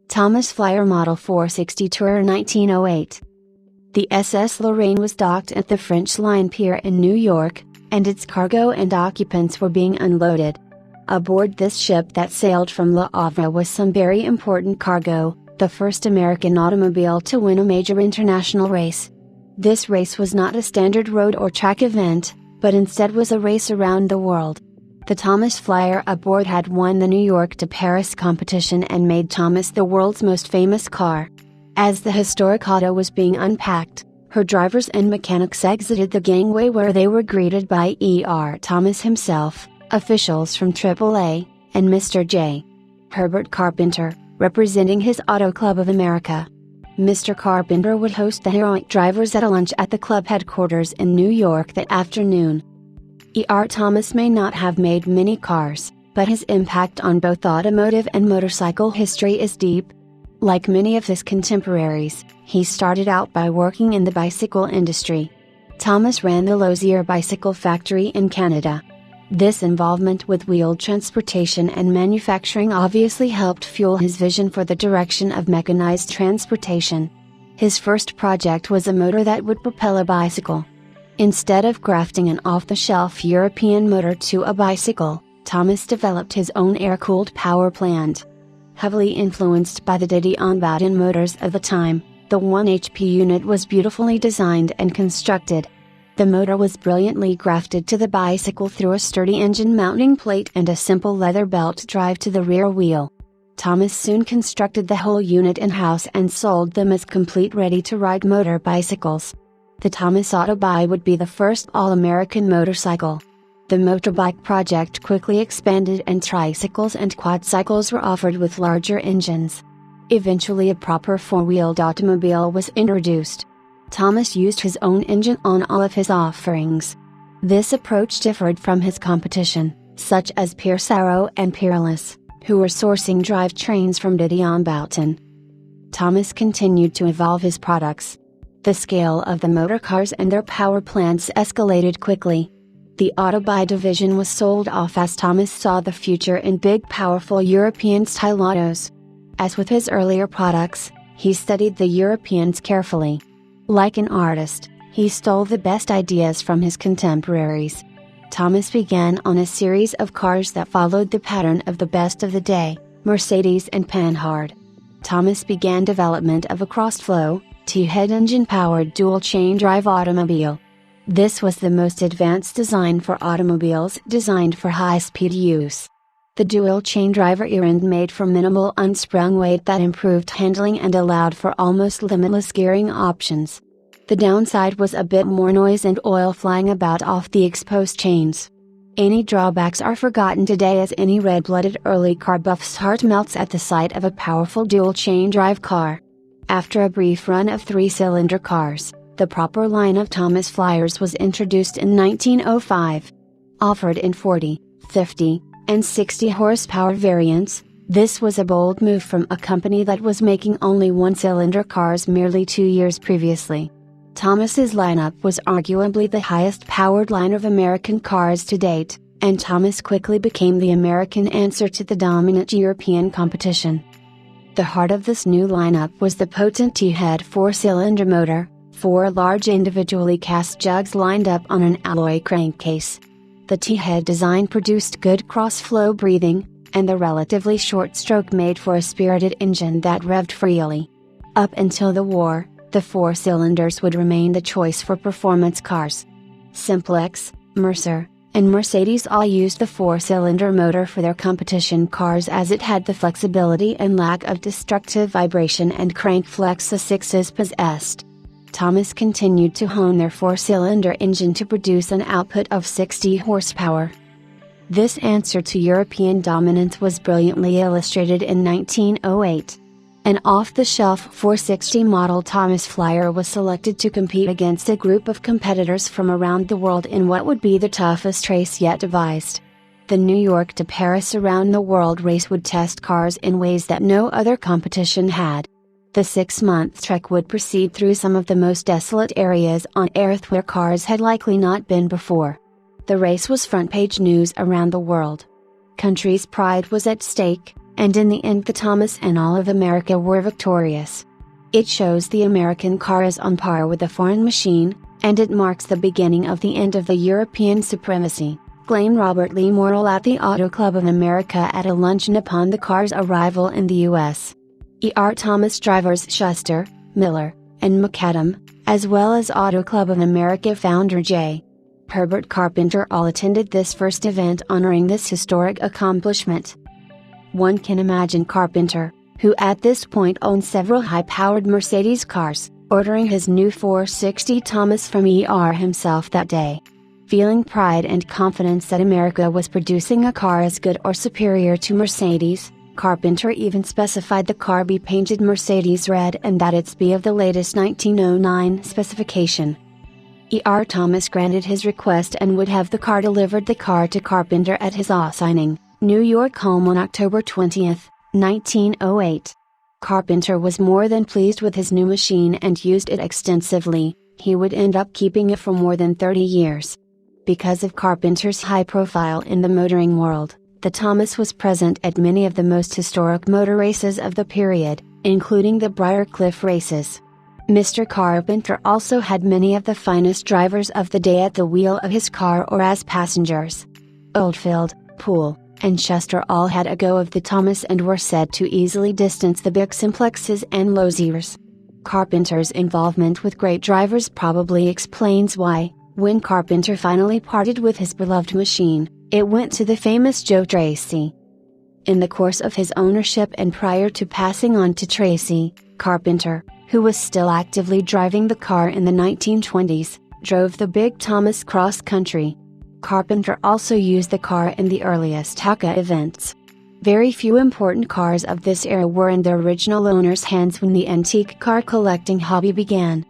Thomas Flyer Model 460 Tourer 1908. The SS Lorraine was docked at the French Line Pier in New York, and its cargo and occupants were being unloaded. Aboard this ship that sailed from Le Havre was some very important cargo, the first American automobile to win a major international race. This race was not a standard road or track event, but instead was a race around the world. The Thomas Flyer aboard had won the New York to Paris competition and made Thomas the world's most famous car. As the historic auto was being unpacked, her drivers and mechanics exited the gangway where they were greeted by E.R. Thomas himself, officials from AAA, and Mr. J. Herbert Carpenter, representing his Auto Club of America. Mr. Carpenter would host the heroic drivers at a lunch at the club headquarters in New York that afternoon. E.R. Thomas may not have made many cars, but his impact on both automotive and motorcycle history is deep. Like many of his contemporaries, he started out by working in the bicycle industry. Thomas ran the Lozier Bicycle Factory in Canada. This involvement with wheeled transportation and manufacturing obviously helped fuel his vision for the direction of mechanized transportation. His first project was a motor that would propel a bicycle. Instead of grafting an off-the-shelf European motor to a bicycle, Thomas developed his own air-cooled power plant. Heavily influenced by the Didion-Bouton motors of the time, the 1 HP unit was beautifully designed and constructed. The motor was brilliantly grafted to the bicycle through a sturdy engine mounting plate and a simple leather belt drive to the rear wheel. Thomas soon constructed the whole unit in-house and sold them as complete ready-to-ride motor bicycles. The Thomas Autobi would be the first all-American motorcycle. The motorbike project quickly expanded and tricycles and quadcycles were offered with larger engines. Eventually a proper four-wheeled automobile was introduced. Thomas used his own engine on all of his offerings. This approach differed from his competition, such as Pierce Arrow and Peerless, who were sourcing drivetrains from Didion-Bouton. Thomas continued to evolve his products. The scale of the motor cars and their power plants escalated quickly. The Autobi division was sold off as Thomas saw the future in big powerful European-style autos. As with his earlier products, he studied the Europeans carefully. Like an artist, he stole the best ideas from his contemporaries. Thomas began on a series of cars that followed the pattern of the best of the day, Mercedes and Panhard. Thomas began development of a cross-flow, T-head engine-powered dual-chain drive automobile. This was the most advanced design for automobiles designed for high-speed use. The dual-chain drive rear end made for minimal unsprung weight that improved handling and allowed for almost limitless gearing options. The downside was a bit more noise and oil flying about off the exposed chains. Any drawbacks are forgotten today as any red-blooded early car buff's heart melts at the sight of a powerful dual-chain drive car. After a brief run of three-cylinder cars, the proper line of Thomas Flyers was introduced in 1905. Offered in 40, 50, and 60 horsepower variants, this was a bold move from a company that was making only one-cylinder cars merely 2 years previously. Thomas's lineup was arguably the highest-powered line of American cars to date, and Thomas quickly became the American answer to the dominant European competition. The heart of this new lineup was the potent T-head four-cylinder motor, 4 large individually cast jugs lined up on an alloy crankcase. The T-head design produced good cross-flow breathing, and the relatively short stroke made for a spirited engine that revved freely. Up until the war, the 4 cylinders would remain the choice for performance cars. Simplex, Mercer, and Mercedes all used the 4-cylinder motor for their competition cars as it had the flexibility and lack of destructive vibration and crank flex the 6s possessed. Thomas continued to hone their 4-cylinder engine to produce an output of 60 horsepower. This answer to European dominance was brilliantly illustrated in 1908. An off-the-shelf 460 model Thomas Flyer was selected to compete against a group of competitors from around the world in what would be the toughest race yet devised. The New York to Paris around the world race would test cars in ways that no other competition had. The 6-month trek would proceed through some of the most desolate areas on Earth where cars had likely not been before. The race was front-page news around the world. Country's pride was at stake, and in the end the Thomas and all of America were victorious. It shows the American car is on par with the foreign machine, and it marks the beginning of the end of the European supremacy, claimed Robert Lee Morrill at the Auto Club of America at a luncheon upon the car's arrival in the U.S. E.R. Thomas drivers Shuster, Miller, and McAdam, as well as Auto Club of America founder J. Herbert Carpenter all attended this first event honoring this historic accomplishment. One can imagine Carpenter, who at this point owned several high-powered Mercedes cars, ordering his new 460 Thomas from E.R. himself that day. Feeling pride and confidence that America was producing a car as good or superior to Mercedes, Carpenter even specified the car be painted Mercedes red and that it be of the latest 1909 specification. E.R. Thomas granted his request and would have the car delivered to Carpenter at his signing, New York home on October 20, 1908. Carpenter was more than pleased with his new machine and used it extensively. He would end up keeping it for more than 30 years. Because of Carpenter's high profile in the motoring world, the Thomas was present at many of the most historic motor races of the period, including the Briarcliff races. Mr. Carpenter also had many of the finest drivers of the day at the wheel of his car or as passengers. Oldfield, Poole, and Shuster all had a go of the Thomas and were said to easily distance the big Simplexes and Loziers. Carpenter's involvement with great drivers probably explains why, when Carpenter finally parted with his beloved machine, it went to the famous Joe Tracy. In the course of his ownership and prior to passing on to Tracy, Carpenter, who was still actively driving the car in the 1920s, drove the big Thomas cross country. Carpenter also used the car in the earliest Haka events. Very few important cars of this era were in their original owner's hands when the antique car collecting hobby began.